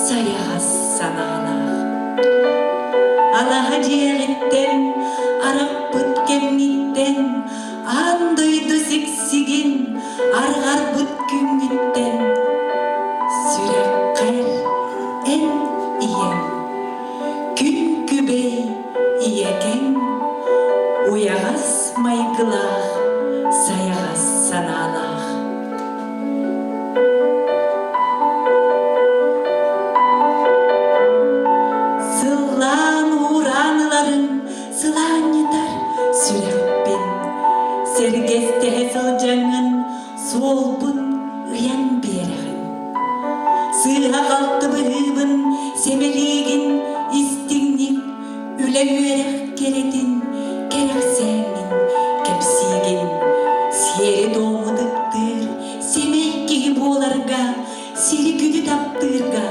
sayağız sanağına. Alaha ciğeritten, Arap bıt kemnitten, andıydı siksigin, argar bıt güngütten. Sürek kayr en iyem, gün kübey iyeken, uyağız maygılağ, sayağız sanağına. Sılan yeter sürekpin, sergeste sılcanın solbun uyan bereğin. Sığa kalktı bıhıbın, semeligin istinlik, üle üerek keredin, keraksenin, kepsigin. Siyeri doğmudıktır, semek gibi olarga, siri güdü taptırga,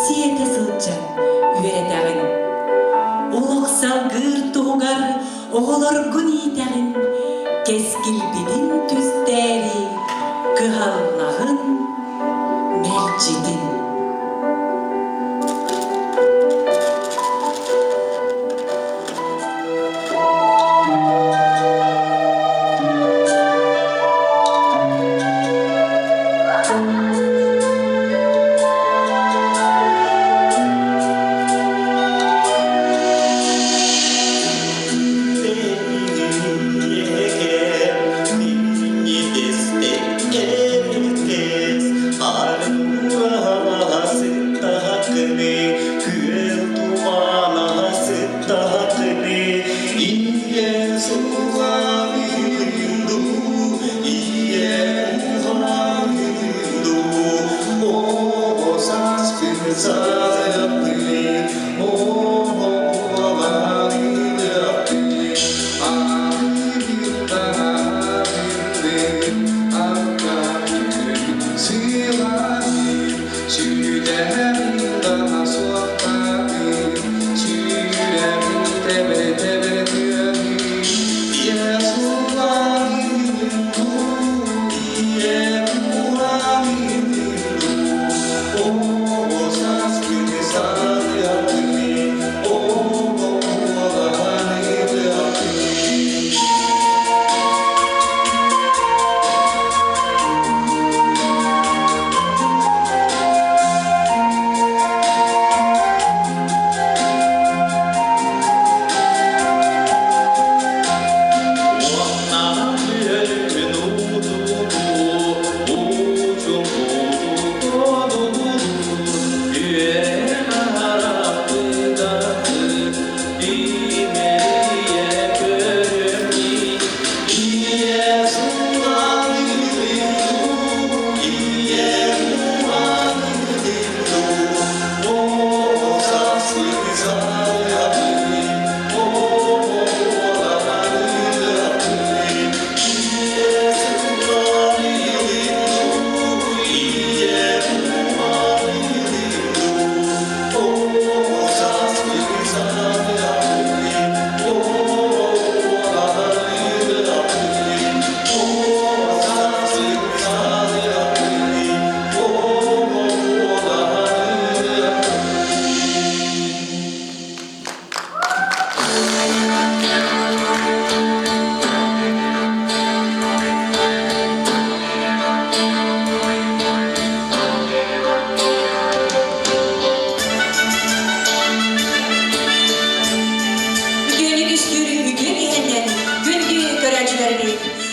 siyete sılcan, üeredağın. Oluk salgır tuğgar, oğulur gün iteğin, keskil bidin tüsteri, kıhalnağın melcidin.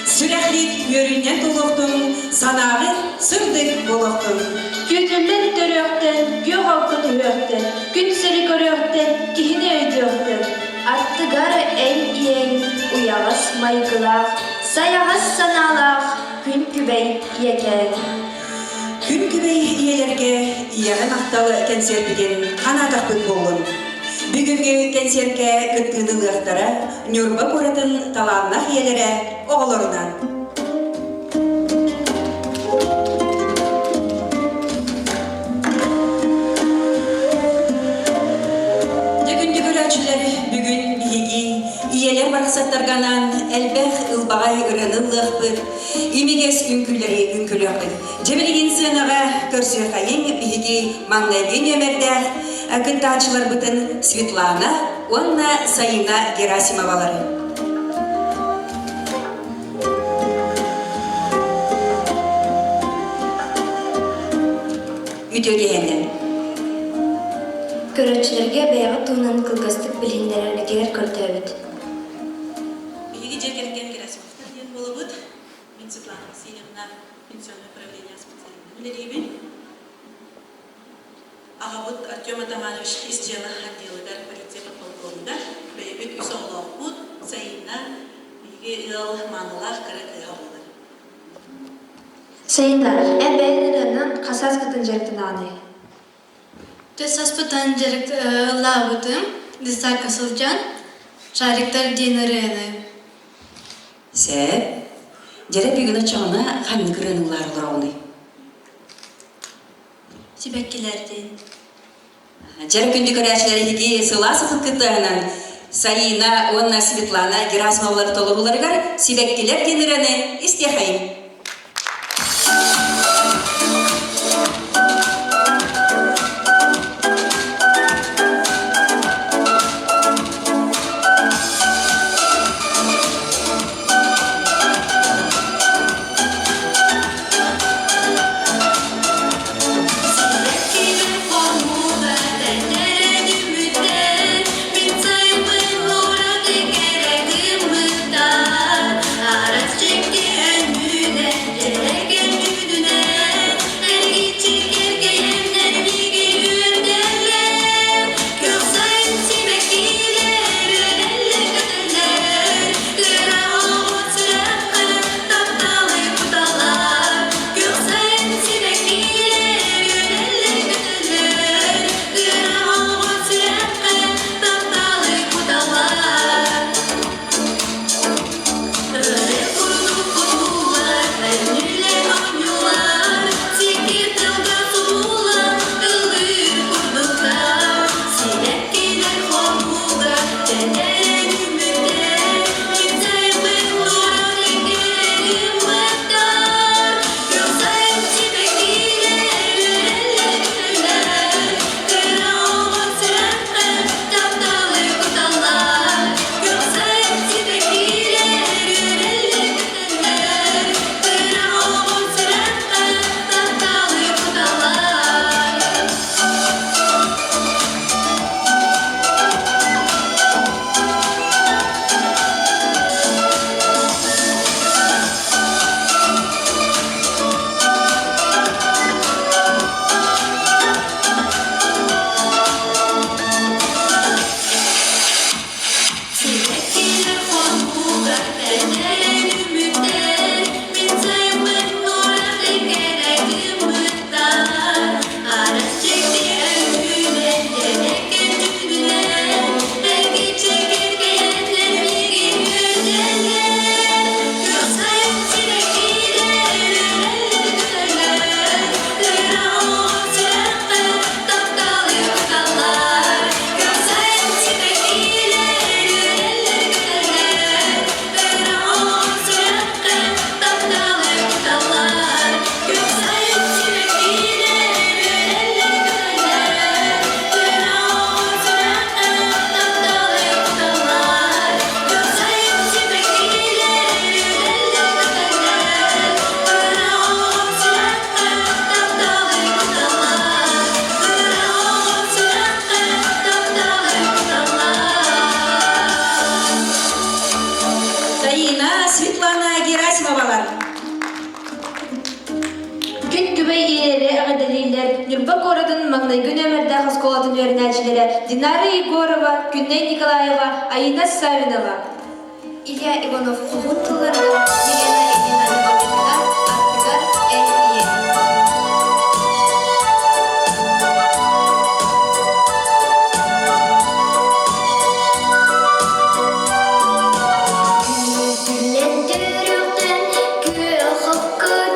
Sürekli yörüne doluktun, sanağı sırdık buluktun. Güdürler dörüktün, gök halkı dörüktün, gün sürü görüktün, kihine ödüktün. Attı garı en iyen, uyağız maygılak, sayağız sanalak, gün kübey yeken. Gün kübey iyelerge iyeğen ahtalı kenserpigen kanadaklık bolun. Bugünkü kenserke kıtkıdılığıktara, nürba kuratın talanlах iyelere oğulurundan. Bugün iyeler var саттарганан элбэх ылбагай ырыныллыхпыт, имигес үнкүлleri үнкүлөппыт. Жебелеген сынаға көрсө хайын биһиги маңнайген өмердэх, күн таачылар бытын Светлана, онна Сайына Герасимовалары. Үтөгенен. Көрөчүлөргө бэйга туунан кылгастык билимдер үлгер көртөбүт. Биһиги жергерген Герасимовтар ден болобут. Мен Светлана Васильевна пенсионное управление специалистов. Билерибин. Агабут Артем Атаманович из дела отдела полиции подполковника. Бэйбит Усоловбут, Сайына, биһиги ыл маналах кыракыга болду. Сайында эбелеринен касас кытын жердин аны. Төсаспытан жерик лабытым, дыса касылжан, шариктар денерене. Сәп, жере бігіні чағына қамын кірінулар ұлырауны. Сибеккелерден. Жере күнді көрәшілері еге сыласы құткыттығынан Сайына, онна Светлана, Герасимовлар толы бұларығар Сибеккелер денерені істеқайым. Нюрнберг городын маңнайгын өмірді қосқолатын өрнәчілері Динара Егорова, Күнней Николаева, Айна Савинова. Илья Иванов құғыттылары, Елена Ильина Мамеддар, Аттығар Әйе. Good, good,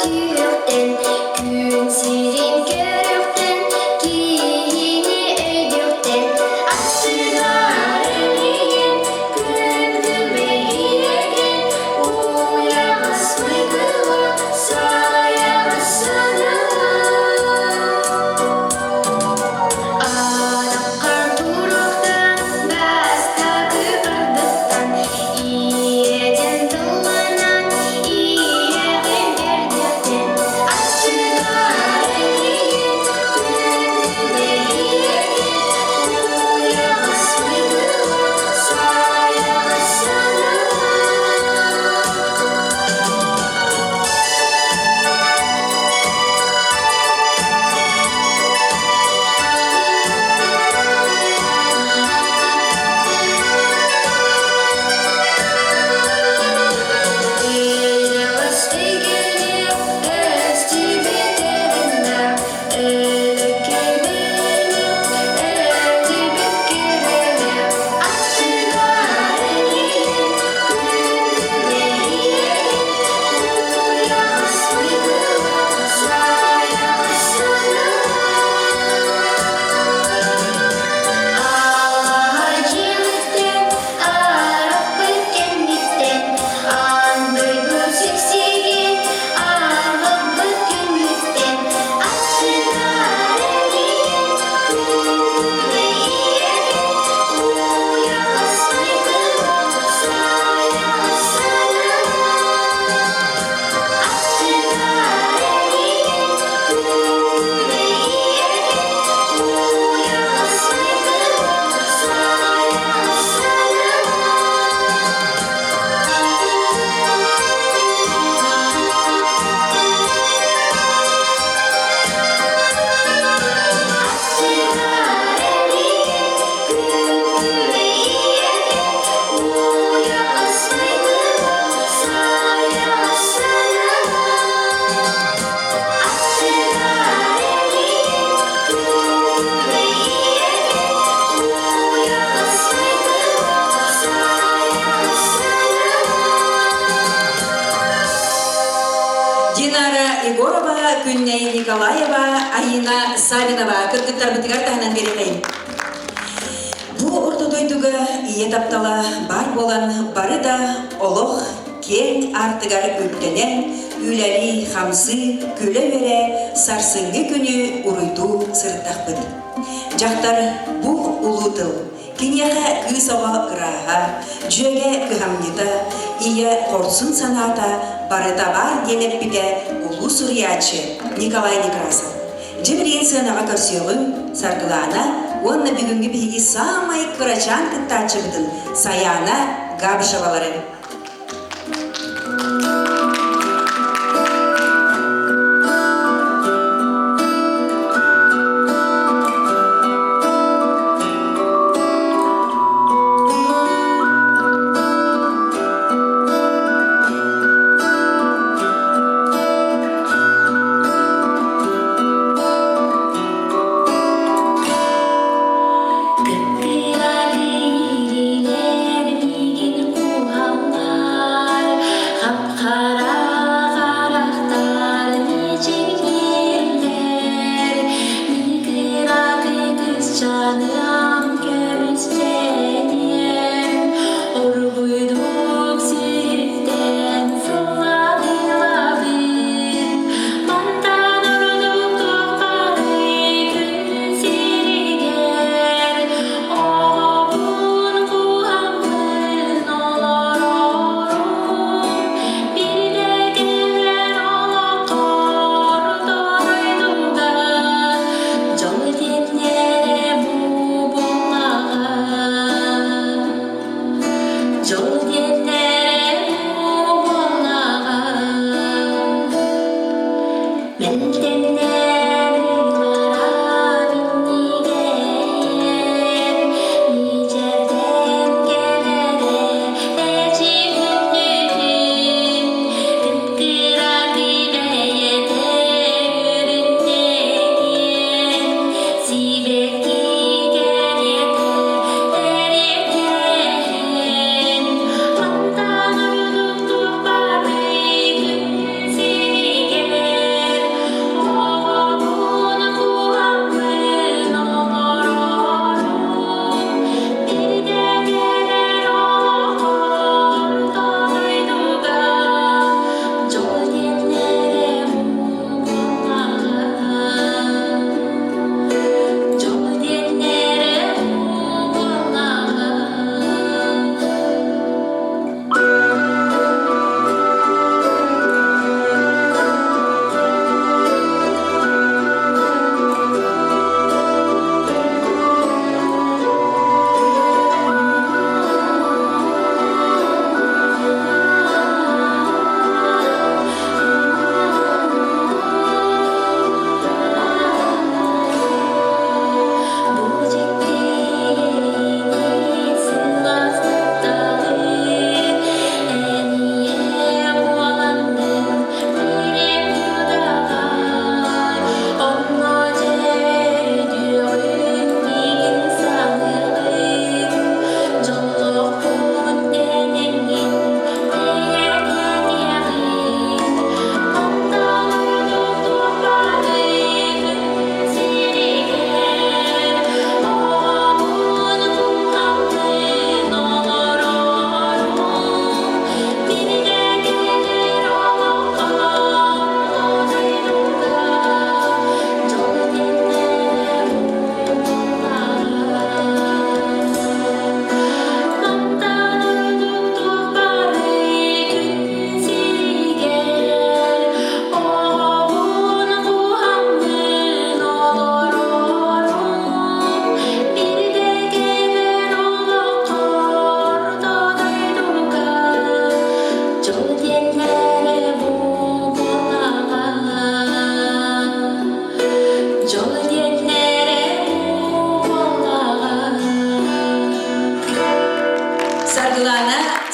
Күнней Николаева, Айна Савинова, кыргыттар бітігар тағынан берекейін. Бұл ортодойдуға ие таптала бар болан бары да олық кен артыгар өттенен, үләли хамсы көлі өре сарсыңғы күні ұруйду сырттақпыд. Жақтар бұл ұлутыл, кенеға күйсоға ұраға, жөге күхамнита, ие қорсын саната, барыта бар денеп біде ұлу сурьячы Николай Некрасов. Жемірен сынаға көрсеуін саргылана, онны бүгінгі бігі самай кырачан кыттачы бұдын Саяна Габышевалары.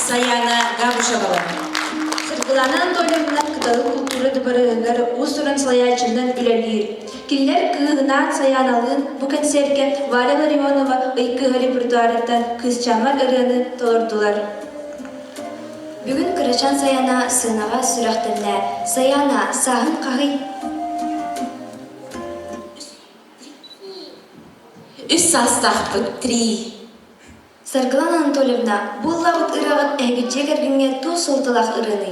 Саяна Габышевала. Сыргылана Анатольевна кыталы культура дыбарыгар усуран слоячындан үлелир. Киллер кыгынан Саяналын бу концертке Валя Ларионова ыйкыга репертуарыттан кызчамар ырыны толордулар. Бүгін Кырачан Саяна сынага сүрәхтенләр. Саяна сағын қағый. Үс састақпыт 3. Саргылан Анатольевна, бұл лабыт ырағын әгіджек әргінге ту солталақ ырыны.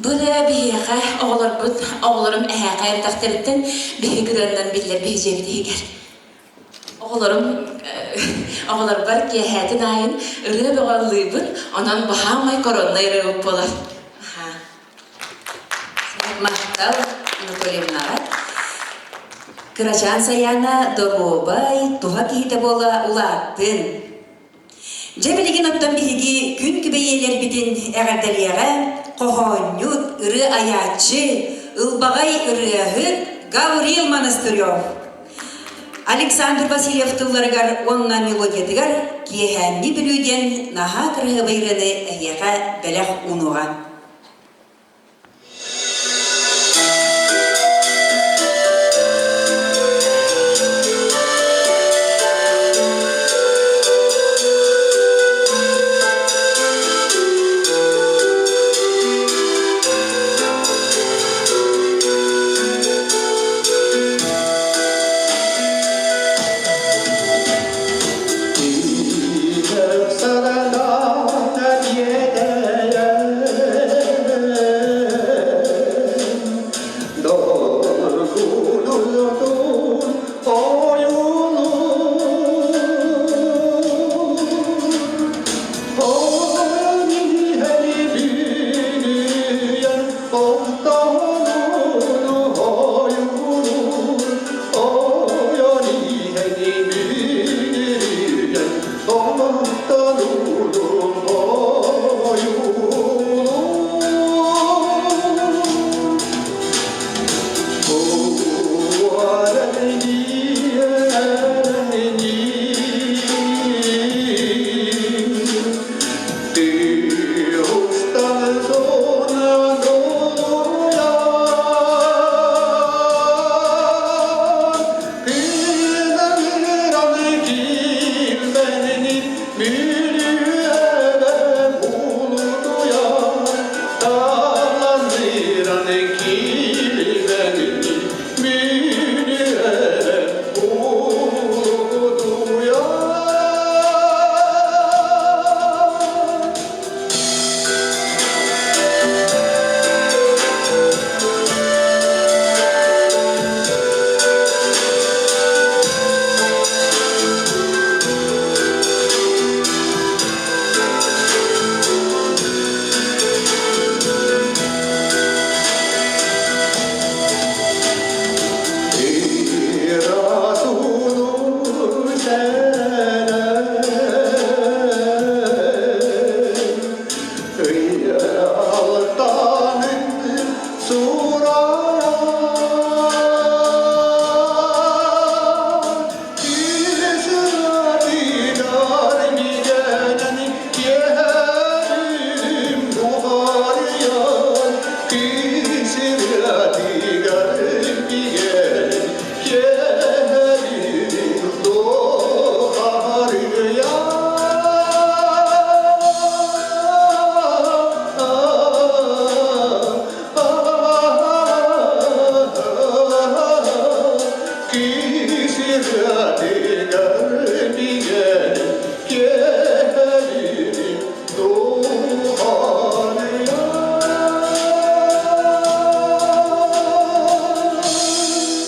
Бұны бейеға оғылырым әғаға әртақтырыттын бейгідерінен білдер бейжебдейгер. Оғылыр бар кияхәтін айын ұры бұғаллыбын, онан бағамай коронна ұры болар. Мақтал Анатольевнаға. Кырачан саяна доробай туға кейті бола улаттын. Жебелеген оттан бейгі күн күбейелер бітін әғардалияға қоғонют ұры аячы, ұлбағай ұрыағын Гаврил Монастырев. Александр Васильев тылларыгар онна мелодиятыгар киехәнни білуден наға кырығы байрыны әйеға бәләқ ұнуға.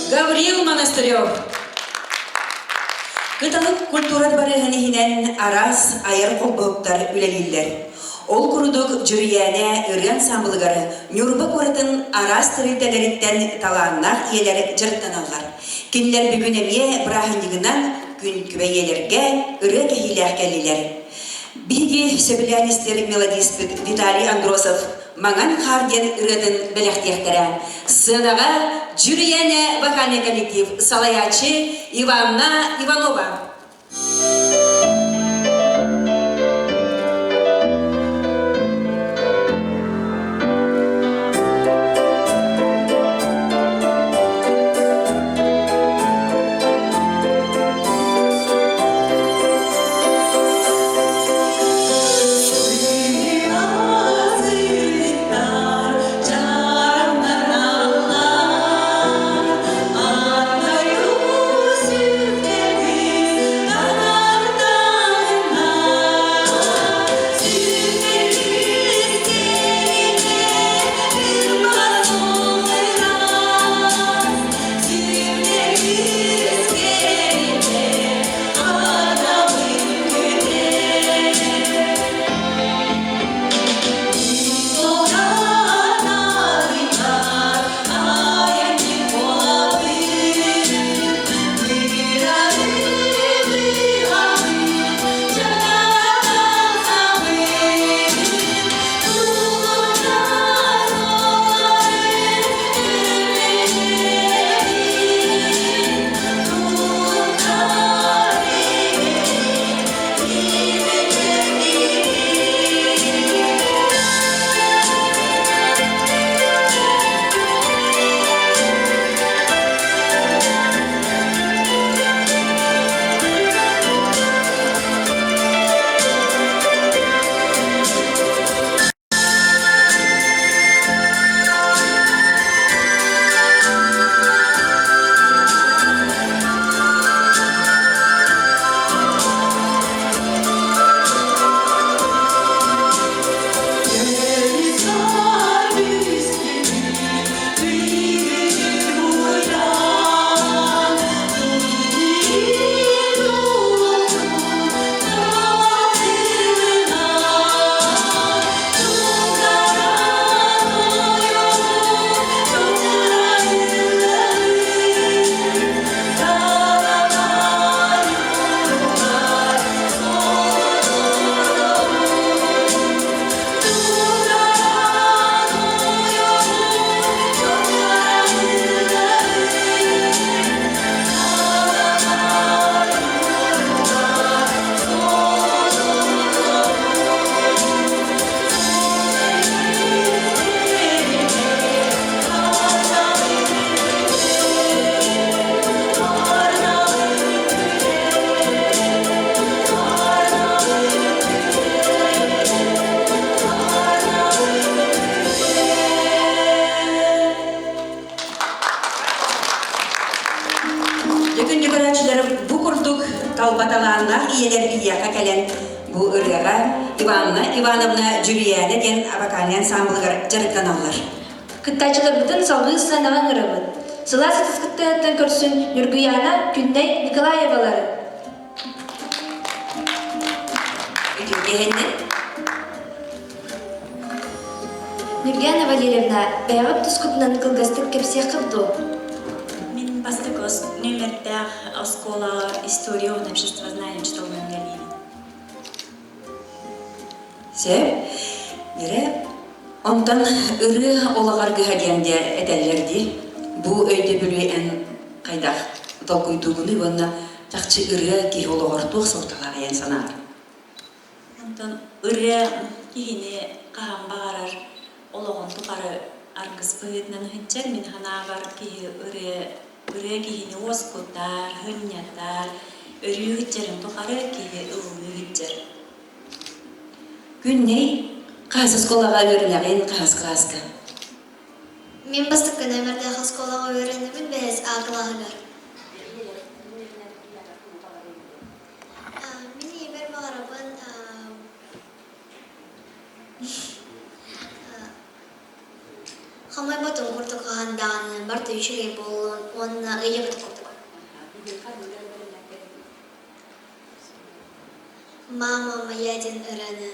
Гаврил Монастырев. Кыталык культура барыгынихинен арас айыр қолбығыптар үлелілдер. Ол күрудук жүрияне үрген самбылығары Нюрба көретін арас тірілтелеріттен таланнақ иелері жырттаналар. Кинлер бүгін әмие бірахынығынан күн күбейелерге үрі кәхилер кәлілер. Биги сөбілянистер мелодист Виталий Андросов маңан қарден үретін біліқтектері. Сынаға жүрияне вокальный коллектив Салаячы Иванна Иванова. Anda yusuf калбаталааннах иелер ияка келен бу ырыга Иванна Ивановна Жюлияна ген вокальный ансамблыгар жарыктаналар. Кыттачыларбытын салгы санаган ырыбыт. Сыла сытыскыттыгыттан көрсүн Нургуяна Күнней Николаевалары. Үтүгенне Нургуяна Валерьевна бәйгып тускутунан кылгастык кепсия кыпду. Min vastakos nummertär Skola истории общества знаем, что в Мангалии. Се, бире онтан ыры олагар гыхаденде этеллерди. Бу өйдө бүлүен кайдах толкуйтугуну вонна тахчы ыры ки олагартук сорталаган санаар. Ondan ırı kihini kaham bağarar, oloğun tukarı argız pıhıtnan hıncel min hana var ki ırı kihini oskutar, hınyatar, örü hıccerin tukarı ki ıvı hıccer. Күнней кайсы школага өрүнөгөн кайсы класска. Мен бастыкы номердегі школаға өйренемін біз ағылағылар. Мен емер мағарабын қамай батың құртық қағандағын барты үшірей болуын, оны үйе бітіп құртық. Мама маяден ұраны.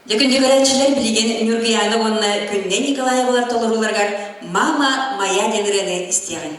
Якын жыгырачылар билген Нургуяна онна Күнней Николаевалар толоруларгар мама моя денирени истеген.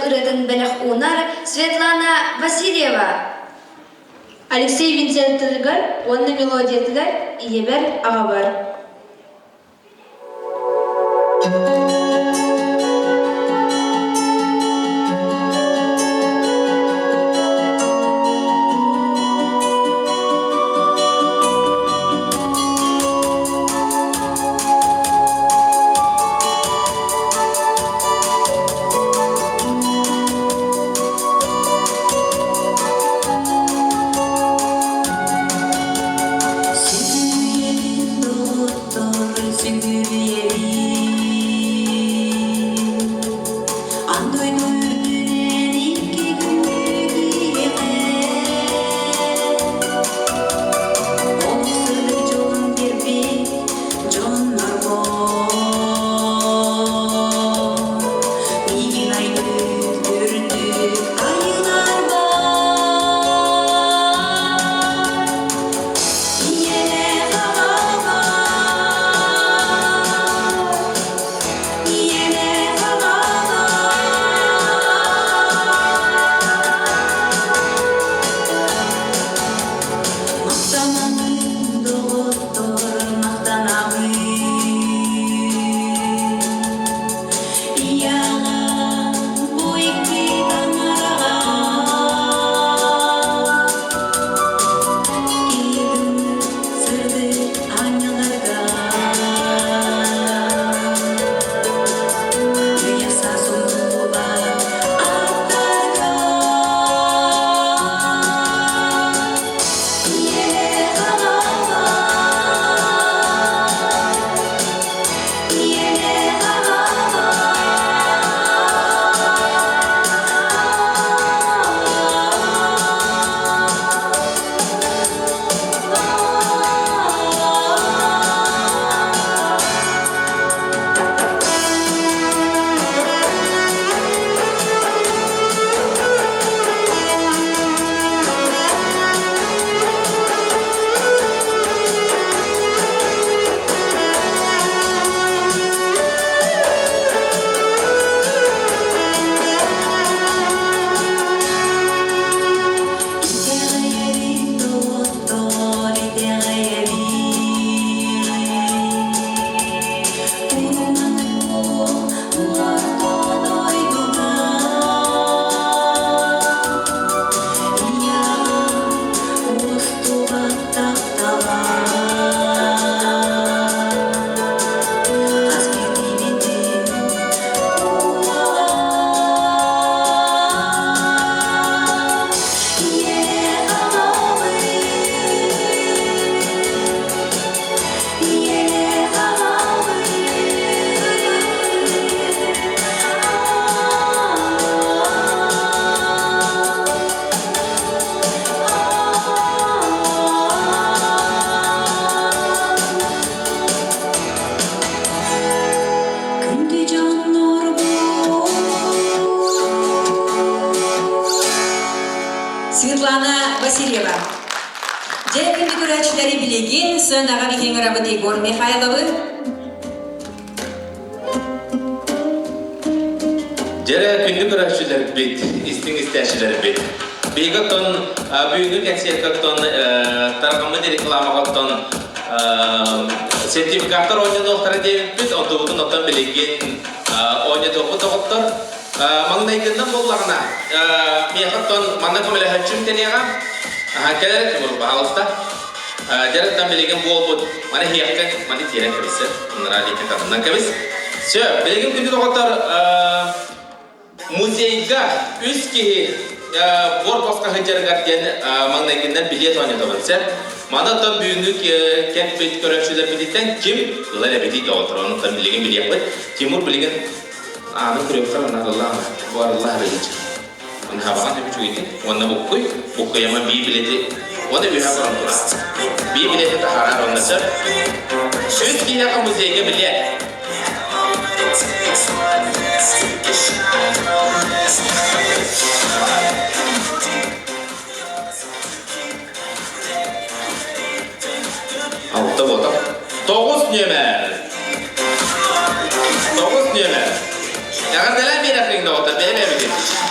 ырыдын белэх унар Светлана Васильева. Алексей Винцентовгар, онны мелодиятыгар иебер ағабар. Светлана Васильева. Дякую көрәчілері білеген сын аға бекең рабыды Егор Михайловы. Жәрі күнді көрәчілер бет, істің істәшілер бет. Бейгі тон, бүйінгі кәнсиеткі тарғымы реклама қоттон сертификаттар ойнады оқтары дейін бет, онды бұтын оттан білеген ойнады оқыт оқтар. Маңнайгыннан боллағына, мияқыттон маңна көмелі хөтчүн тенеға, кәлері кемір бағалықта. Жарықтан білеген бұл бұд, маны хияққан, маны терен кәбісі, ұныра дейкен тарғынан кәбіс. Сө, білеген күнді оқтар музейға үз кейі бор босқа хыджарығар ден маңнайгыннан билет ойнады болса, манаттан бүйінгі кәнт бейт көрәпшілер білеттен кім ұлар әбеті оғытыр, онықтан білеген білек бұд. Тимур білеген Аны күрепсі ғана Аллах бар Аллах білетші. Оны хабаған төбі чөйді. Оны бұққы яма бей білеті. Оны үйе бұрын тұра. Бей білеті тахарар онысы. Үз кейяға музейге білет. Алты болдық. 9 нөмір. 9 нөмір. Яғын дәлән бейді қиыңда отыр, бәлі әбі кетті.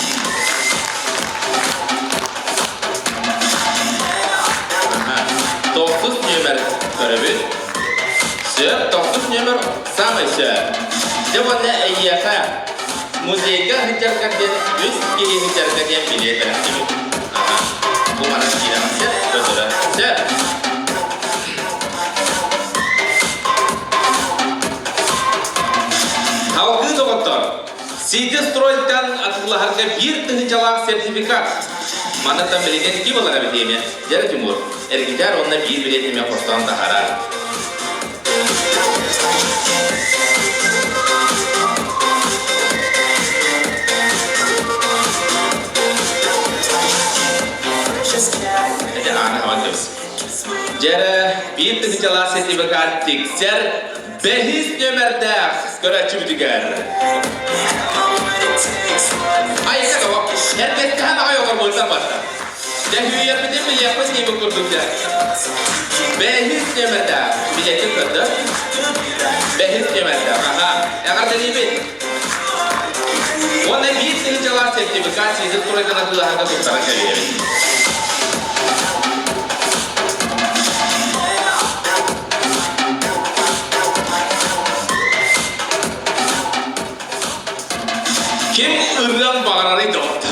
Samasa. Jawabannya iya muzika hijaukan dia üst kiri hijaukan dia pilih terakhir. Bu mana kira set betul set. Halkı doktor. Sizi stroydan atıklı harika bir tıhıcalak sertifikat. Mana tambeligen kim olarak bildiğimi. Jara Timur. Ergijar onunla bir biletimi postan taharar. Jara bir tıhıcalak sertifikat tikser behis nömerde göreçi büdüger. Ayıka kavak, herkes kahan ayakar bolsan başta. Cahüyer bidim mi yapız gibi kurdukça. Behis nömerde biletin kırdı. Behis nömerde, aha. Eğer de libet. Ona bir tıhıcalak sertifikat sizi kuraydan akıllı haga tutsarak veriyor. Kim ırgan bağırarı doktor.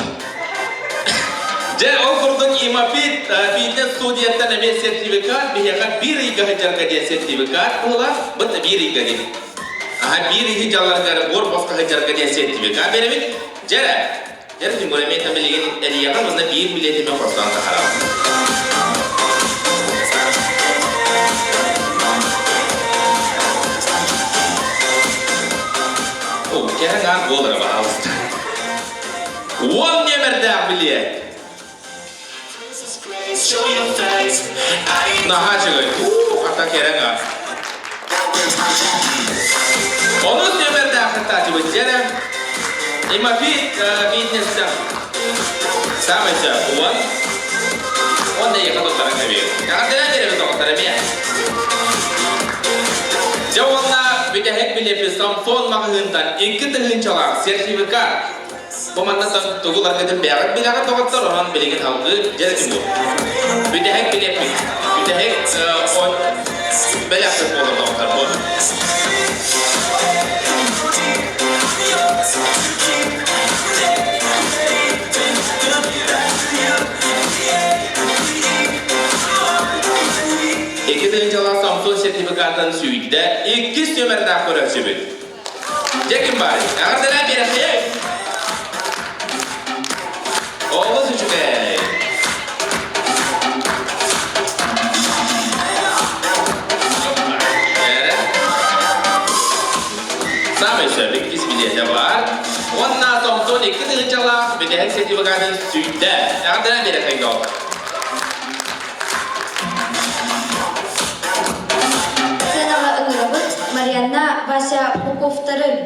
Je o kurduk imapit, fitness studiyattan eme sertifikat, bihakat bir iga hajar kajian sertifikat, olah bet bir iga gini. Aha bir iga jalan gara bor poska hajar kajian sertifikat, beremit, jara timur eme tambiligin eriyakan, mana bir bileti me postan taharam. Oh, kira nggak gol berapa haus. One nömerde bilet. Nah, hasilnya, kata kira nggak. Onus nömerde kata coba jalan. Lima fitness dah. Sama saja, one dia kata orang kaya. Jangan dia jadi betul orang kaya. Jawabnya beda hek bilet Samsung makhuntan ikut hencalang sertifikat. Pemantasan tugu larga dem berak bilakan dokter orang biligin halkı jadi timur. Beda hek bilet beda hek on belak sepuluh dokter pun. İki hencalang Samsung sertifikatın suite iki nömerde akıra sebut. Jekin bari, agar dalam berak ya. Oh, sudah. Sama sebab kisah jawab. Warna Samsung ikut hencalang beda hek sertifikatın suite. Agar dalam berak ya. Mariana Vasa Popovtarın.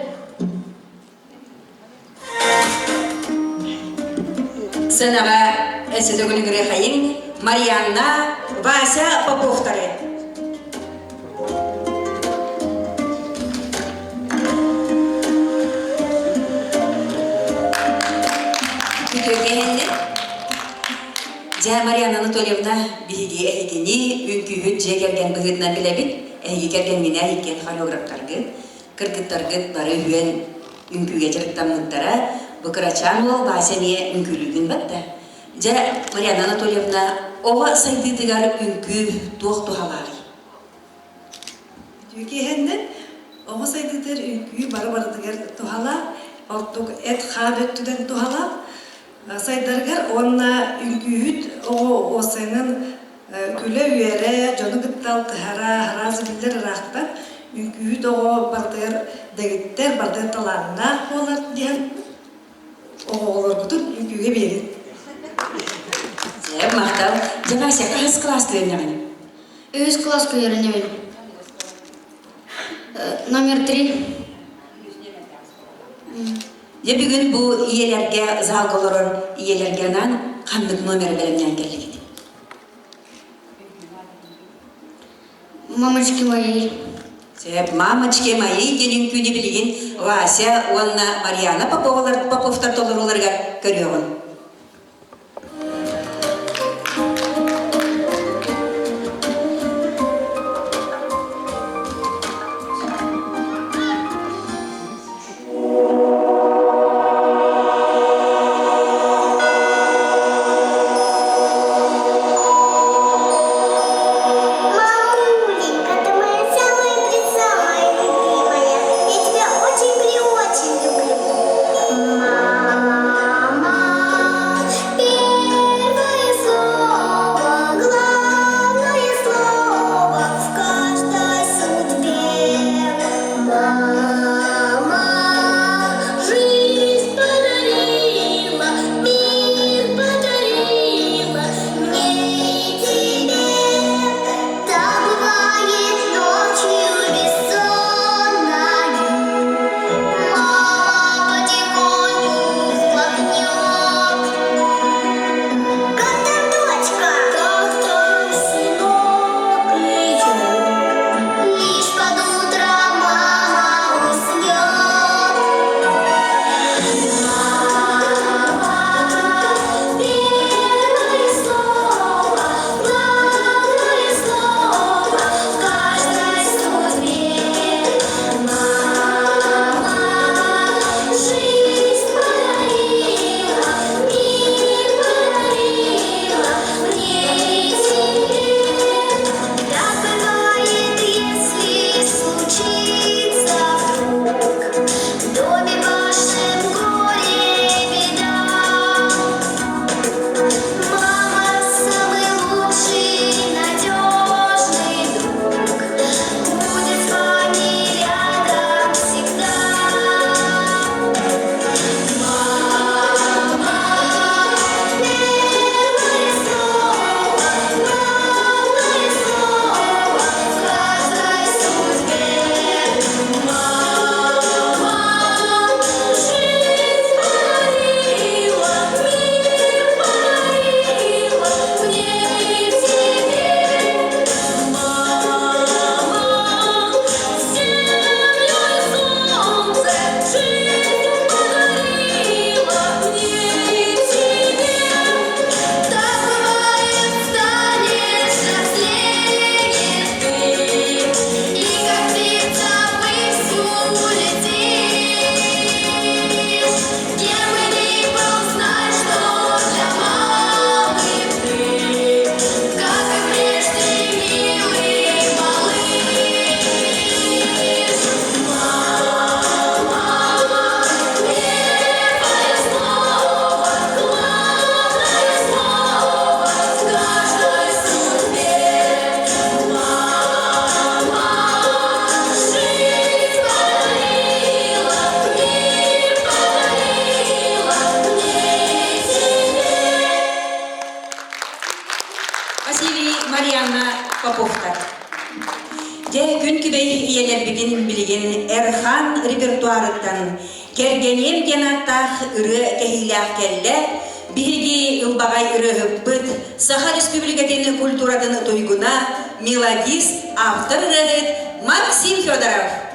Senaga esedogunu göre hayın Mariana Vasa Popovtarı. Kütügehenli Ja Mariana Anatolievna bihi ehigini ünkühüt jegergen bıhıdına bilebit ehigergen mine ehigen koreograflargı kırgıtlargı barı hüen ünküge çırıktamlıktara Bıkıraçanlı baseniye ünkülügün batta. Ja Mariana Anatolievna ova saydıdıgar ünkü tuğaları. Tükehenler ova saydıdır ünkü barıdıgar tuğala ortuk et xaböttüden tuğala saydargar onna ünkühüt o senin küle üyere canı gıttal harazı bildir raqtan ünkühüt o bardır degitter bardır talanına olar diyen oğullar bütün ünküge verin. Mahtal, jangan siapa harus kelas tuh yang ini. Üst klas kuyarını benim. Номер 3. Ya bugün bu iyelerge zalgolorun iyelergenen kandık номер белемнен келди. Мамочки моей. Сеп мамочки мои денин күнү билген Вася, Анна, Марьяна Поповтар толоруларга көрөгөн. Поповтар. Де күн күбей иелер бігін білген Эрхан репертуарыттан кергенем денаттах үрі кәхилях кәлі биһиги ылбағай үрі хүппіт Саха Республикатыны культурадыны тойгуна мелодист автор рәхет Максим Федоров.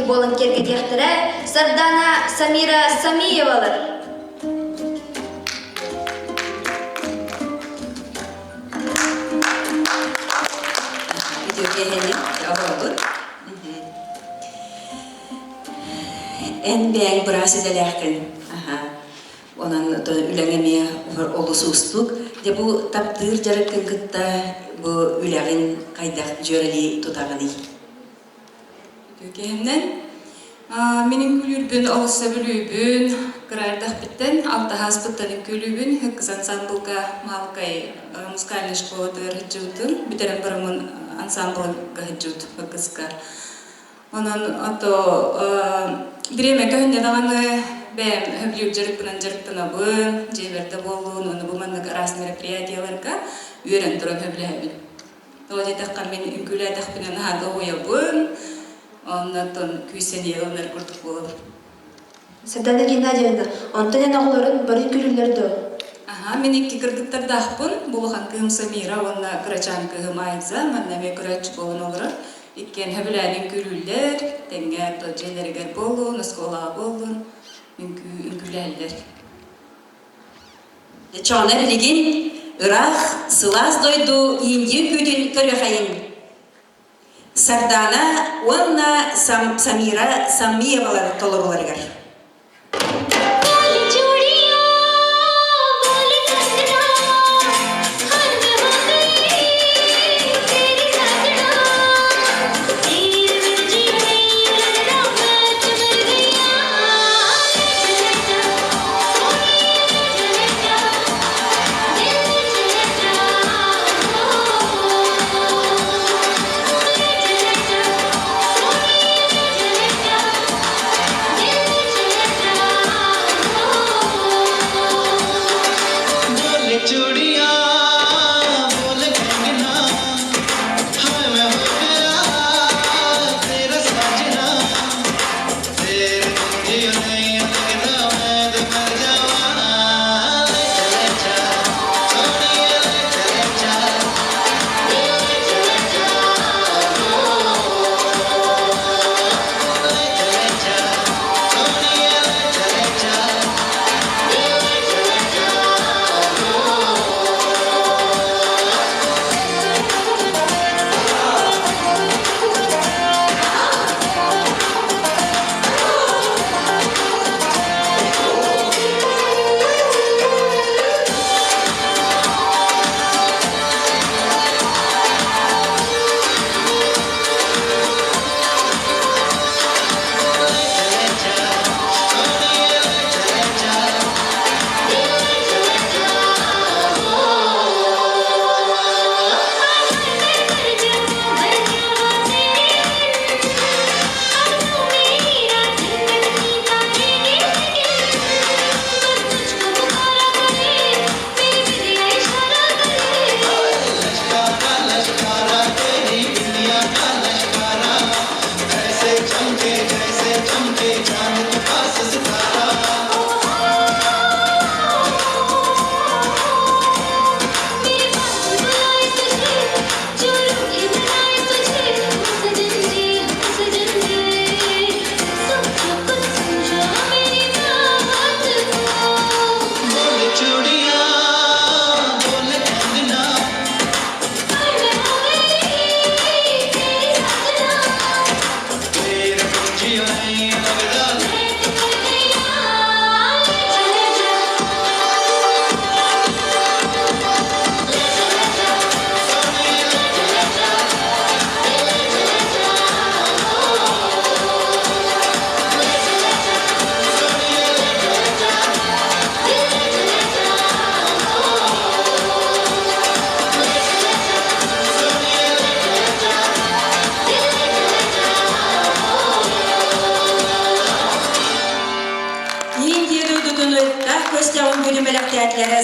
болын керкетектері Сардана Самира Самиевалар. en bäň burası deläkin. Aha. Onan da üleňeme olusustuk. De bu taptır jarıkın gıtta bu üleğin kaydak jöreli tutagıny. Kökehimden menin külürbün olsa bülübün kırardak bitten alta haspıttanın külübün hıkkız ansambılga malkay muskaliy şkolada hıcıutun biterim barımın ansambılga hıcıut hıkkızga. Onun ato bireme köhünde dağını ben höblüp jarıkpınan jarıktana bu jeberde bolun onu bu manlık arası merapриятияларга üren duran höblübün. Oje takkan men külü takpınan ha doğuya bu. Ondan küyseni yıllar kurduk olur. Сардана Геннадьевна, онтон яна оғларын бары күлілерді. Aha, men iki kırgıttar dahpın, buluhan kığım Samira, onna kıraçan kığım ayıza, manname kıraç bolun olur. İkken höbülenin külüller, tenger, jeneriger bolun, eskola bolun, ünkülerler. Çağına biligin Irak sılaz doydu indi küdün körühayın. Sardana onna Samira Samiyevalar tolabılargar.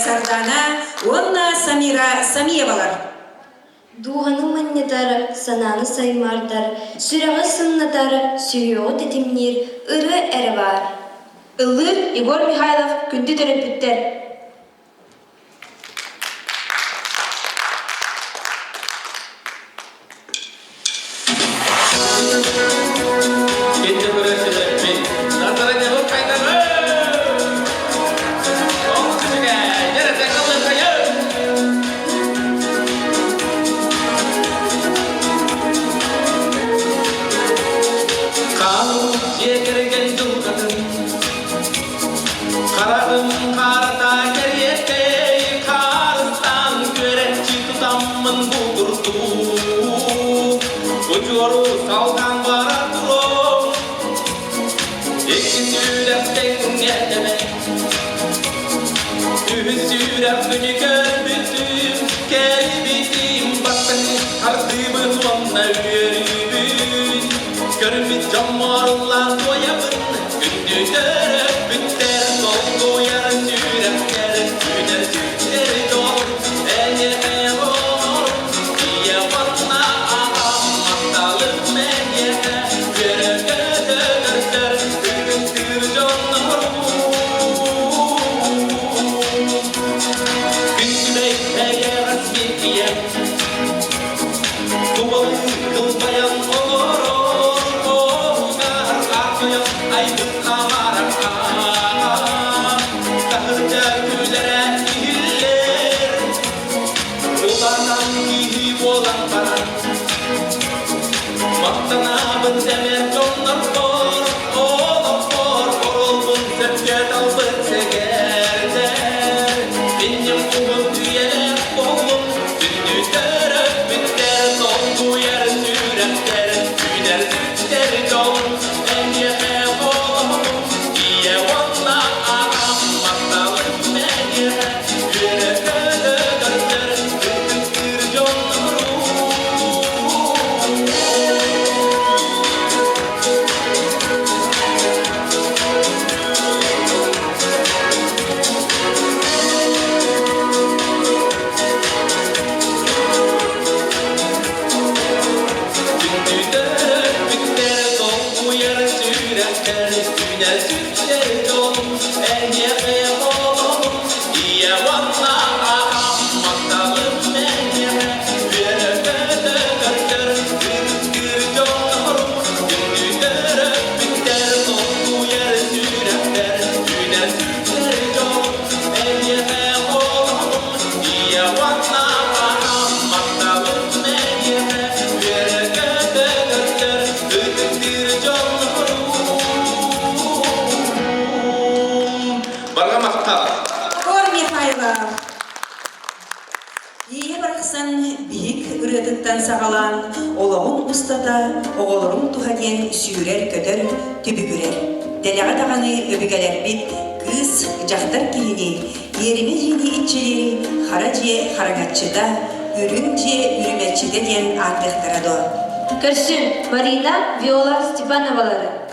Sardana, onna Samira Samiyevalar. Дуғаның маннетары, сананы саймардар, сүрәғы сыннатары, сүйеуі тетімнер, ыры әрі бар. Ылыр Егор Михайлов күнді төрөпүттер. Ye kergen du kadın Uçoru salgan bara duro İki sürepten gelme Sürep günü görmüştüm Gelmedim bakın Ardımın onunla yürübün Görmüş cammarlar doyabın Gündü dörüp bütter Doldu yarın sürepler Güner sürpler dol Ene olur Diye bana ağam Matalım ene Göre gödörler Kırıktır canlarım Gündümek eğer bilgiye Kubalı kılbayan olur Oğuzlar akıyor aydın kamarak Kahırca güllere ihiller Ulardan giyip olan bana Maktanabın demer jonlar bor Oğlum bor Orulbun sepke dalbın segerler Benim kuğum üyeler oğlum Dündü dörüp bitter Doldu yer sürepler Güner sütler dol En yehe oğlum Diye valla ağam Matalım meye Güre gödörler Kırkıktır jonlarım Barga maktal. Kor Mihayla. İyi bıraksan büyük üretikten sağalan Oğlağın ustada oğulurun tuhadyen sürer köder tübügürer. Delağa dağını öbügeler bit kız jaktar kihini yerime yeni iççileri haraciye haragatçıda ürünce ürümetçide diyen artıktara doğ. Körsün Marina Viola Stepanovaları.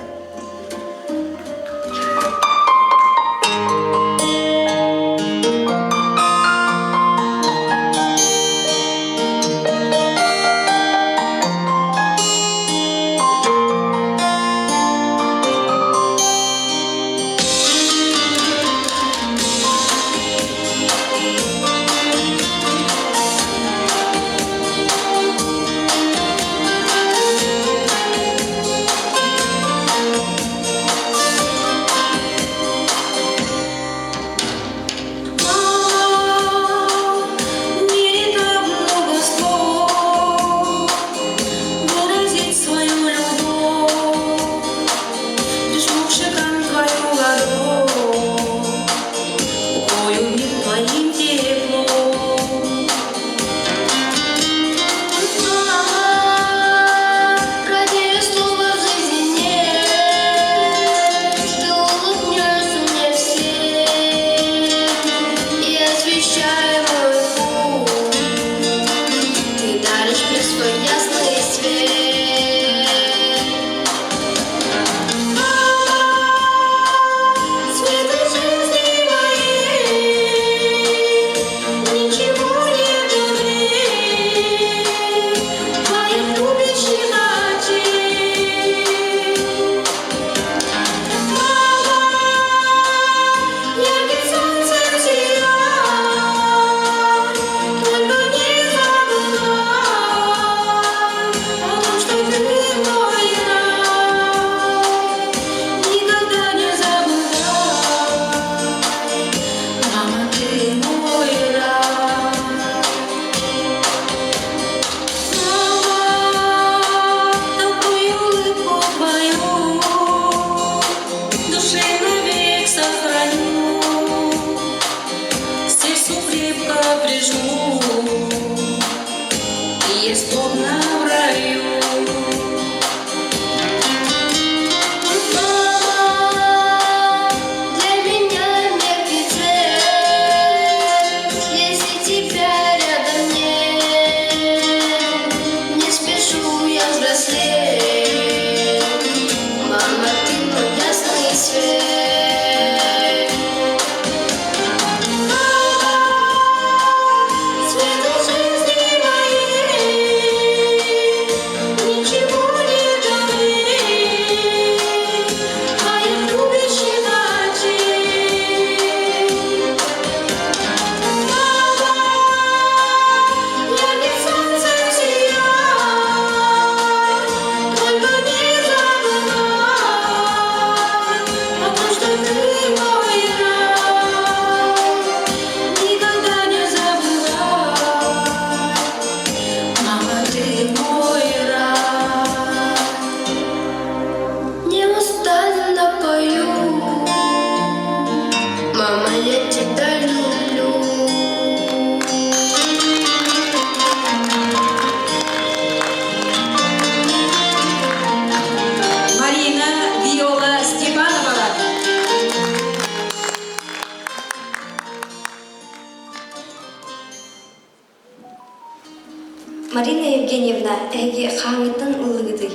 Евгеньевна, әйге қаңыттың ұлығыды.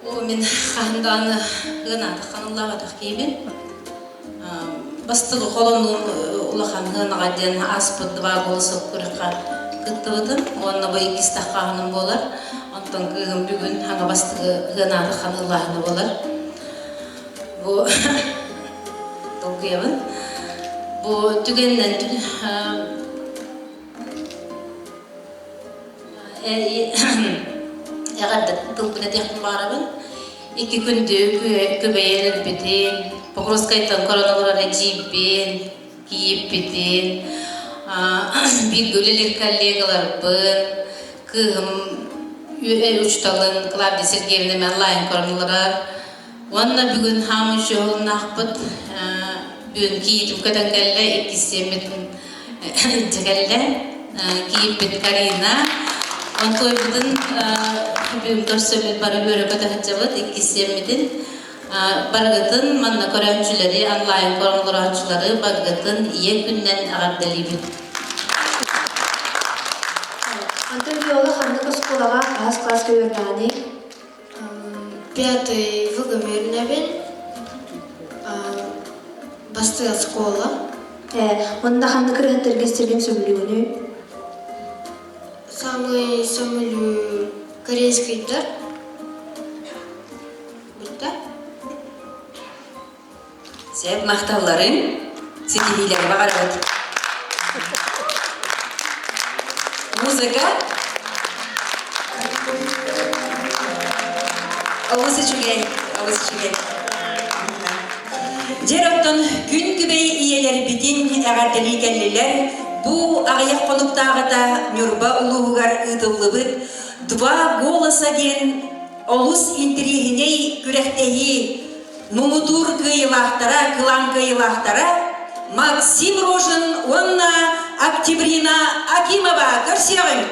О, мен қанданы ғынады қаныллағадық кейбен. Бастығы қолын ұлақан ғынаға ден аспыд два голосы көріққа күттівідім. Онына бұл екістақ қағының болар. Онтан күйім бүгін аңа бастығы ғынады қаныллағыны болар. Бұл тұлғебін. Бұл түгеннен Ягадда тылпына тияқтың барабын. 2 күнді көбейелер бітен, погрузкайтан короналары жибен, киіп бітен, білгілілер коллегалар бін, кығым үшталын Клавдия Сергеевна мен лайын короналар. Онна бүгін хамы жолын ақпыт, бүгін киітім көтен кәлі, 2 семетін жігәлі, киіп бін Карина. Онтой бұдын бүгін көрсөмет бары өрі көтәхін жабыд, 2 семетін барғытын манна көрәнчілері, онлайн көрәнчілері барғытын 2 күннен ағардалибін. Антон Виола ханны школаға класс көргәне. 5-й в Гомельнабен, бастыға школа. Онда ханны кіргіттер кестерген сөмілуіні. Самый сөмілу корейскийдер. Бұлта. Сәп мақтауларын сетелейлері бағарбады. Музыка. Ауысы чүгей. Жероттон күн күбей иелер бітін әғардалі кәлілер Бу ағаяқ қонуптағыда Нюрба ұлығығар ұтылы бұд, 2 голоса ден олыс интерегіней күрәқтәйі Нумутур кыйлақтара, кылан кыйлақтара Максим Рожин, онна Октябрина Акимова, көрсеғын.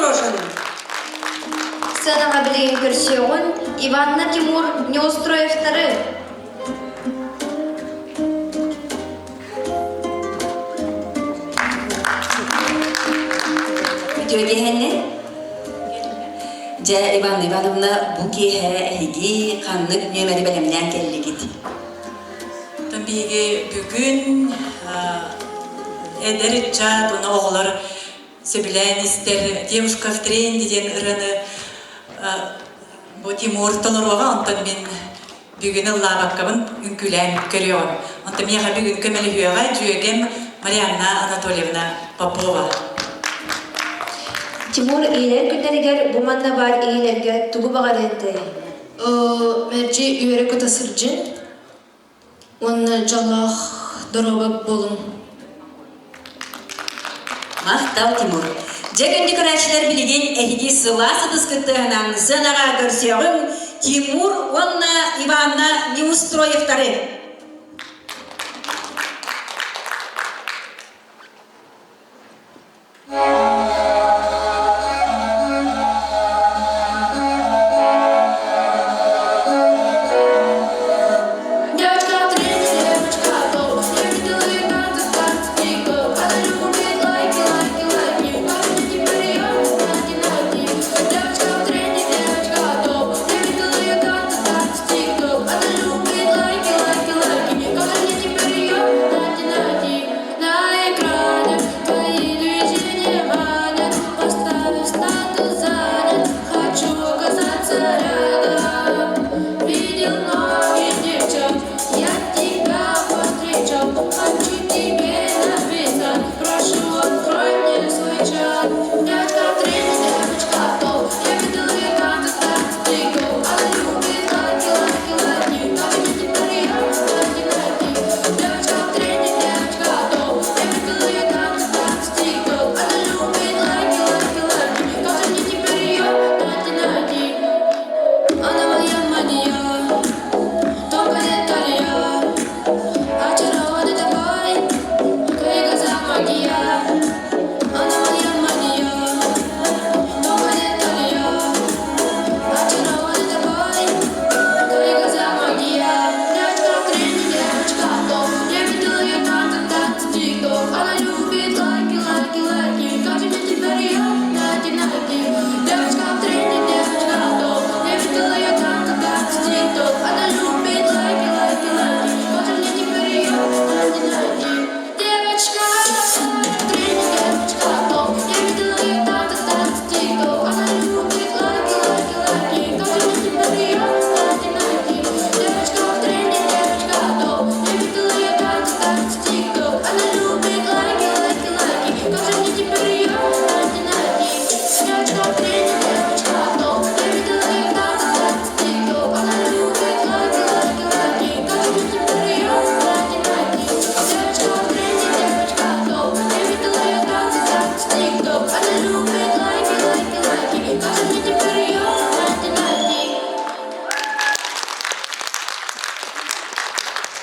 запрошены. Сценаға білеген көрсеуін Иванна Тимур Неустроевтары. Өтөдегенне? Жа Иван Ивановна буки хәһиги қанлык нөмері бәлемнән келлигит. Тамбиге бүгүн эдер чат уны оғлар сөбілән істер девушка в тренде ден ырыны бу Тимур толорога онтан мен бүгүн лабаккабын үнкүлән көрөм. Онтан мега бүгүн көмелі хүйеға жүйегем Марианна Анатольевна Попова. Тимур ийлер күндерігер бұманна бар ийлерге тугу бағар енді. Мерчи үйері көті сырджин. Онна жалах дорога болын. Мақтау Тимур. Жегенді көрәшілер білеген әйгі сыла сыдыскыттығынан сынаға көрсеуін Тимур онна Иванна Неустроевтары.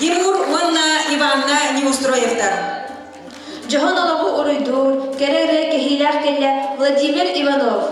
Тимур онна Иванна Неустроевтар. Жохон олығы уройдур, керере кехилях келле Владимир Иванов.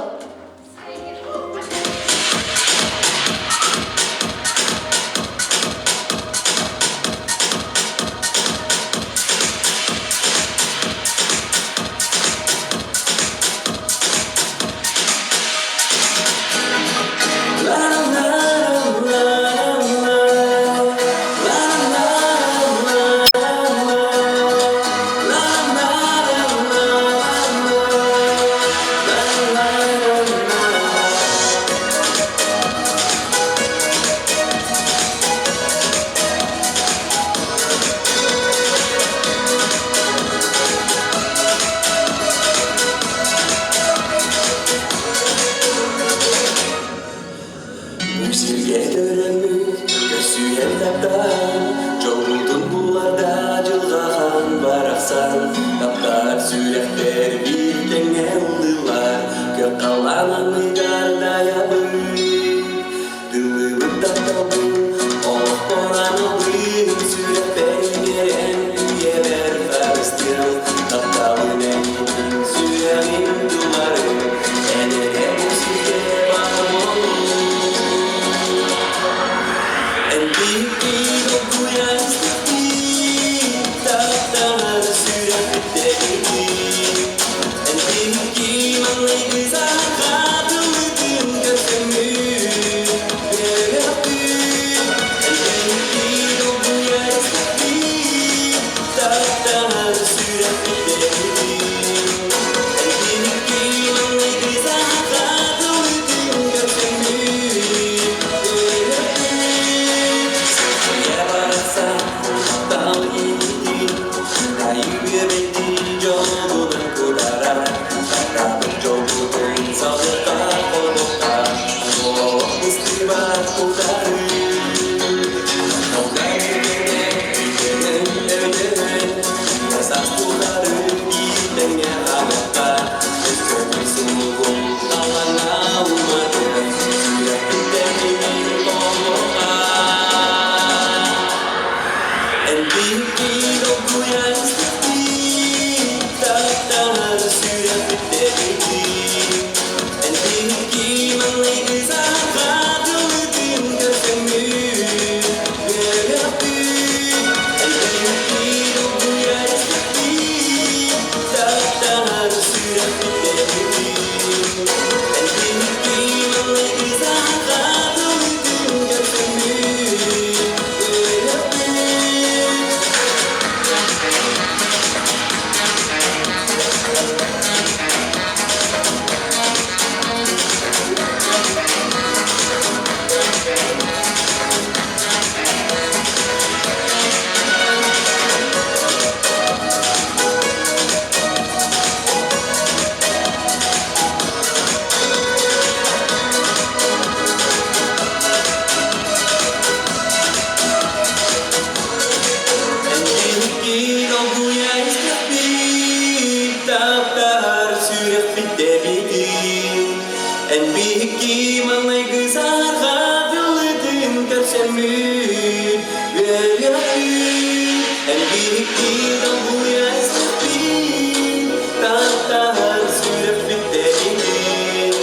En bihiki malay gızar kadılıdın kersemün Veryapün En bihiki dambuya istapin Tahtar sürefit dedin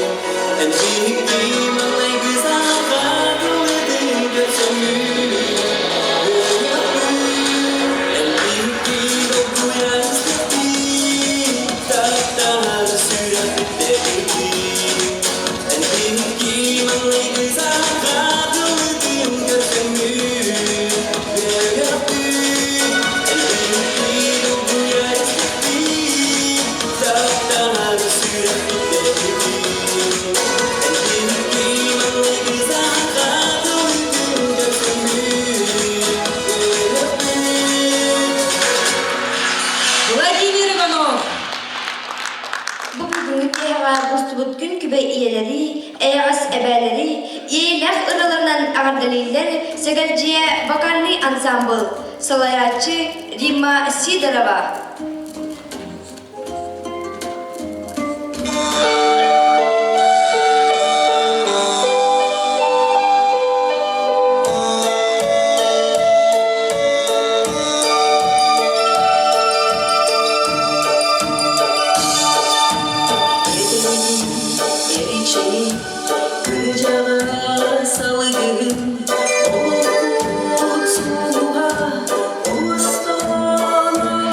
En bihiki malay gızar kadılıdın kersemün Veryapün En bihiki dambuya istapin Tahtar sürefit dedin Владимир Иванов. Bu bugünkü hava bostubut gün kübe iyeleri, eğaz ebeleri, iyiler ıralarından ağırdaliller, segelciye vakarlı ansambl, salayatçı Rimma Sidorova. Salıgın, o suğa, o stona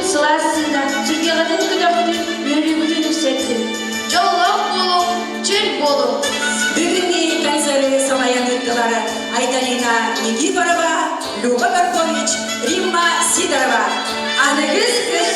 сыласына, сүргеғатын күдіқтің, үйрегінің үксеттің. Жоллақ болу, чел болу. Бүгінгі концерты самаян өттілері Айталина Никифорова, Люба Баркович, Римма Сидорова. Анығыз